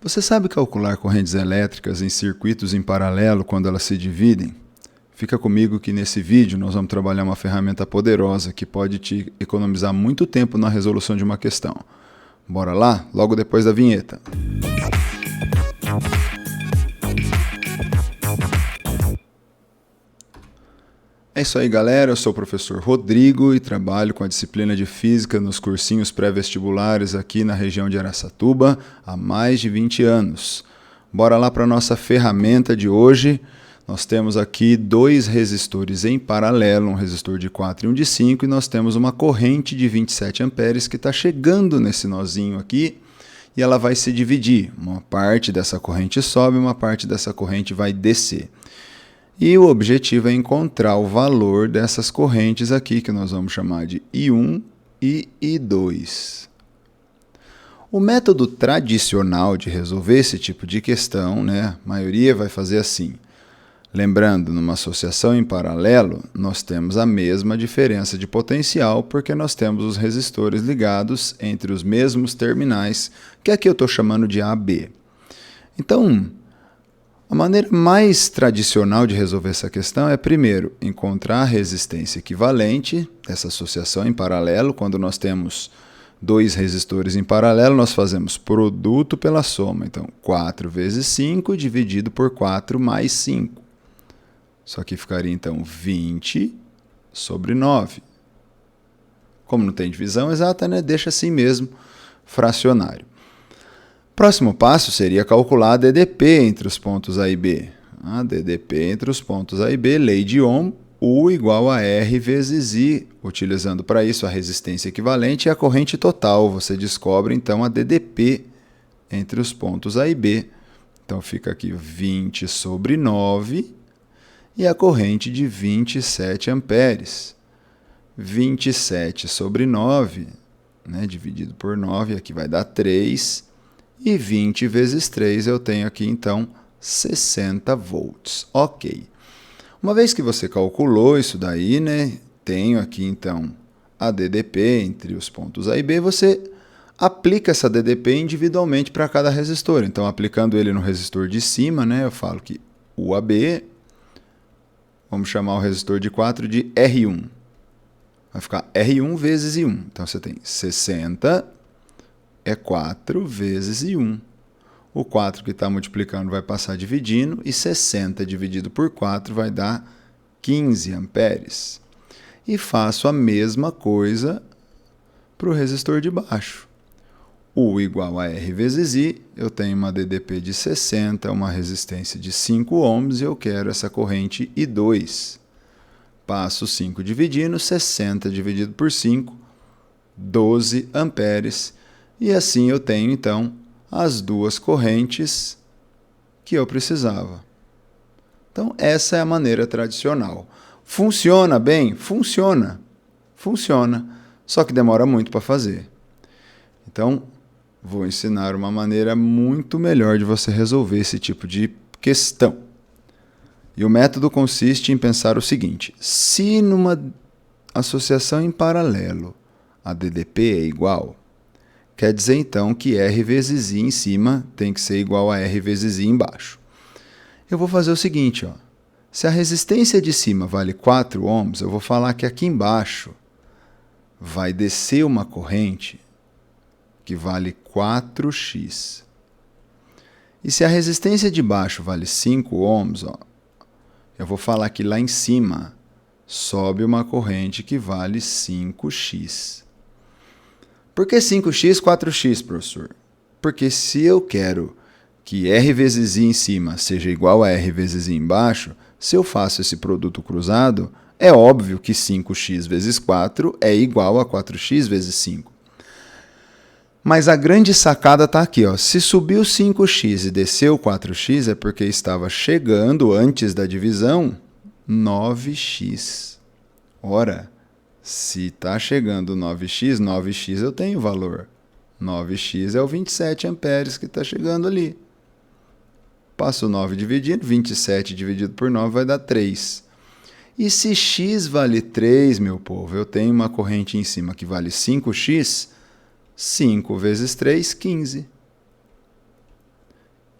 Você sabe calcular correntes elétricas em circuitos em paralelo quando elas se dividem? Fica comigo que nesse vídeo nós vamos trabalhar uma ferramenta poderosa que pode te economizar muito tempo na resolução de uma questão. Bora lá? Logo depois da vinheta. É isso aí, galera. Eu sou o professor Rodrigo e trabalho com a disciplina de Física nos cursinhos pré-vestibulares aqui na região de Araçatuba há mais de 20 anos. Bora lá para a nossa ferramenta de hoje. Nós temos aqui dois resistores em paralelo, um resistor de 4 e um de 5, e nós temos uma corrente de 27 amperes que está chegando nesse nozinho aqui e ela vai se dividir. Uma parte dessa corrente sobe, uma parte dessa corrente vai descer. E o objetivo é encontrar o valor dessas correntes aqui, que nós vamos chamar de I1 e I2. O método tradicional de resolver esse tipo de questão, a maioria vai fazer assim. Lembrando, numa associação em paralelo, nós temos a mesma diferença de potencial, porque nós temos os resistores ligados entre os mesmos terminais, que aqui eu estou chamando de AB. Então, a maneira mais tradicional de resolver essa questão é, primeiro, encontrar a resistência equivalente dessa associação em paralelo. Quando nós temos dois resistores em paralelo, nós fazemos produto pela soma. Então, 4 vezes 5 dividido por 4 mais 5. Isso aqui ficaria, então, 20 sobre 9. Como não tem divisão exata, deixa assim mesmo, fracionário. Próximo passo seria calcular a DDP entre os pontos A e B. A DDP entre os pontos A e B, lei de Ohm, U igual a R vezes I, utilizando para isso a resistência equivalente e a corrente total. Você descobre, então, a DDP entre os pontos A e B. Então, fica aqui 20 sobre 9 e a corrente de 27 amperes. 27 sobre 9, dividido por 9, aqui vai dar 3. E 20 vezes 3 eu tenho aqui, então, 60 volts. Ok. Uma vez que você calculou isso daí, tenho aqui, então, a DDP entre os pontos A e B, você aplica essa DDP individualmente para cada resistor. Então, aplicando ele no resistor de cima, eu falo que o AB, vamos chamar o resistor de 4 de R1. Vai ficar R1 vezes I1. Então, você tem 60 é 4 vezes I1. O 4 que está multiplicando vai passar dividindo, e 60 dividido por 4 vai dar 15 amperes. E faço a mesma coisa para o resistor de baixo. U igual a R vezes I, eu tenho uma DDP de 60, uma resistência de 5 ohms, e eu quero essa corrente I2. Passo 5 dividindo, 60 dividido por 5, 12 amperes. E assim eu tenho, então, as duas correntes que eu precisava. Então, essa é a maneira tradicional. Funciona bem? Funciona. Funciona. Só que demora muito para fazer. Então, vou ensinar uma maneira muito melhor de você resolver esse tipo de questão. E o método consiste em pensar o seguinte: se numa associação em paralelo a DDP é igual, quer dizer, então, que R vezes I em cima tem que ser igual a R vezes I embaixo. Eu vou fazer o seguinte, se a resistência de cima vale 4 ohms, eu vou falar que aqui embaixo vai descer uma corrente que vale 4x. E se a resistência de baixo vale 5 ohms, eu vou falar que lá em cima sobe uma corrente que vale 5x. Por que 5x, 4x, professor? Porque se eu quero que R vezes I em cima seja igual a R vezes I embaixo, se eu faço esse produto cruzado, é óbvio que 5x vezes 4 é igual a 4x vezes 5. Mas a grande sacada está aqui. Se subiu 5x e desceu 4x, é porque estava chegando, antes da divisão, 9x. Ora, se está chegando 9x, 9x eu tenho valor. 9x é o 27 amperes que está chegando ali. Passo 9 dividindo, 27 dividido por 9 vai dar 3. E se x vale 3, meu povo, eu tenho uma corrente em cima que vale 5x, 5 vezes 3, 15.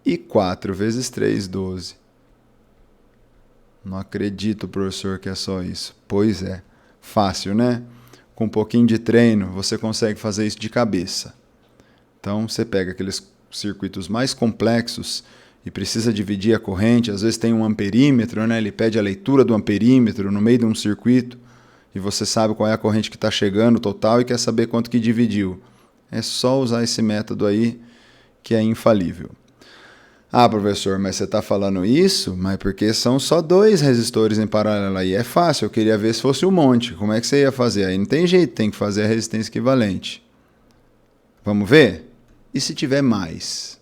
E 4 vezes 3, 12. Não acredito, professor, que é só isso. Pois é. Fácil, né? Com um pouquinho de treino, você consegue fazer isso de cabeça. Então, você pega aqueles circuitos mais complexos e precisa dividir a corrente. Às vezes tem um amperímetro, né? Ele pede a leitura do amperímetro no meio de um circuito e você sabe qual é a corrente que está chegando total e quer saber quanto que dividiu. É só usar esse método aí que é infalível. Ah, professor, mas você está falando isso? Mas porque são só 2 resistores em paralelo aí. É fácil, eu queria ver se fosse um monte. Como é que você ia fazer? Aí não tem jeito, tem que fazer a resistência equivalente. Vamos ver? E se tiver mais?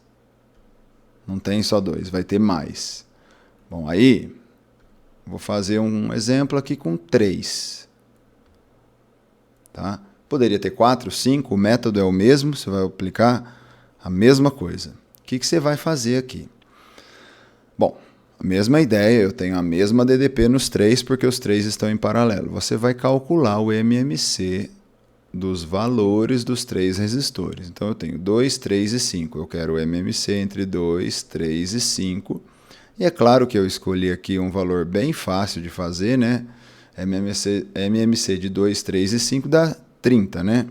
Não tem só 2, vai ter mais. Bom, aí vou fazer um exemplo aqui com 3. Tá? Poderia ter 4, 5, o método é o mesmo, você vai aplicar a mesma coisa. O que você vai fazer aqui? Bom, a mesma ideia, eu tenho a mesma DDP nos 3 porque os 3 estão em paralelo. Você vai calcular o MMC dos valores dos 3 resistores. Então eu tenho 2, 3 e 5. Eu quero o MMC entre 2, 3 e 5. E é claro que eu escolhi aqui um valor bem fácil de fazer, né? MMC de 2, 3 e 5 dá 30, né?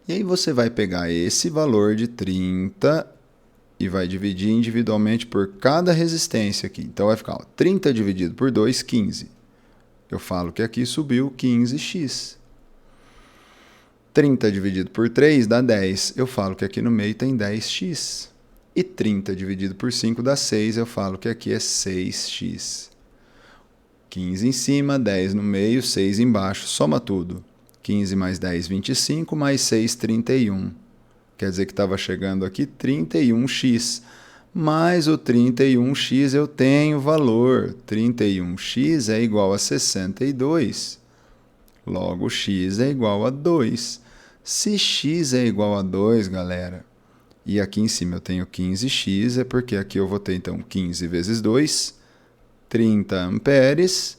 E aí você vai pegar esse valor de 30 e vai dividir individualmente por cada resistência aqui. Então vai ficar 30 dividido por 2, 15. Eu falo que aqui subiu 15x. 30 dividido por 3 dá 10. Eu falo que aqui no meio tem 10x. E 30 dividido por 5 dá 6. Eu falo que aqui é 6x. 15 em cima, 10 no meio, 6 embaixo. Soma tudo. 15 mais 10, 25, mais 6, 31. Quer dizer que estava chegando aqui 31x. Mais o 31x eu tenho valor. 31x é igual a 62. Logo, x é igual a 2. Se x é igual a 2, galera, e aqui em cima eu tenho 15x, é porque aqui eu vou ter, então, 15 vezes 2, 30 amperes.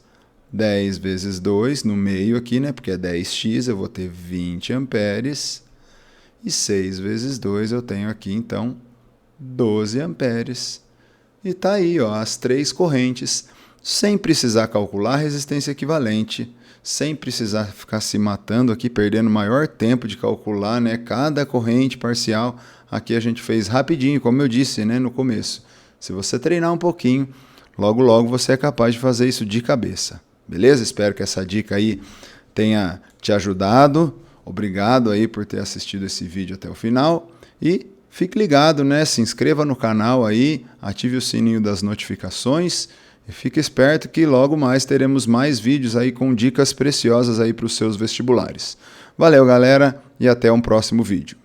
10 vezes 2 no meio aqui, né? Porque é 10x, eu vou ter 20 amperes. E 6 vezes 2 eu tenho aqui, então, 12 amperes. E tá aí, ó, as 3 correntes, sem precisar calcular a resistência equivalente, sem precisar ficar se matando aqui, perdendo maior tempo de calcular, né, cada corrente parcial. Aqui a gente fez rapidinho, como eu disse, né, no começo. Se você treinar um pouquinho, logo logo você é capaz de fazer isso de cabeça. Beleza? Espero que essa dica aí tenha te ajudado. Obrigado aí por ter assistido esse vídeo até o final. E fique ligado, né? Se inscreva no canal aí, ative o sininho das notificações e fique esperto que logo mais teremos mais vídeos aí com dicas preciosas aí para os seus vestibulares. Valeu, galera, e até um próximo vídeo.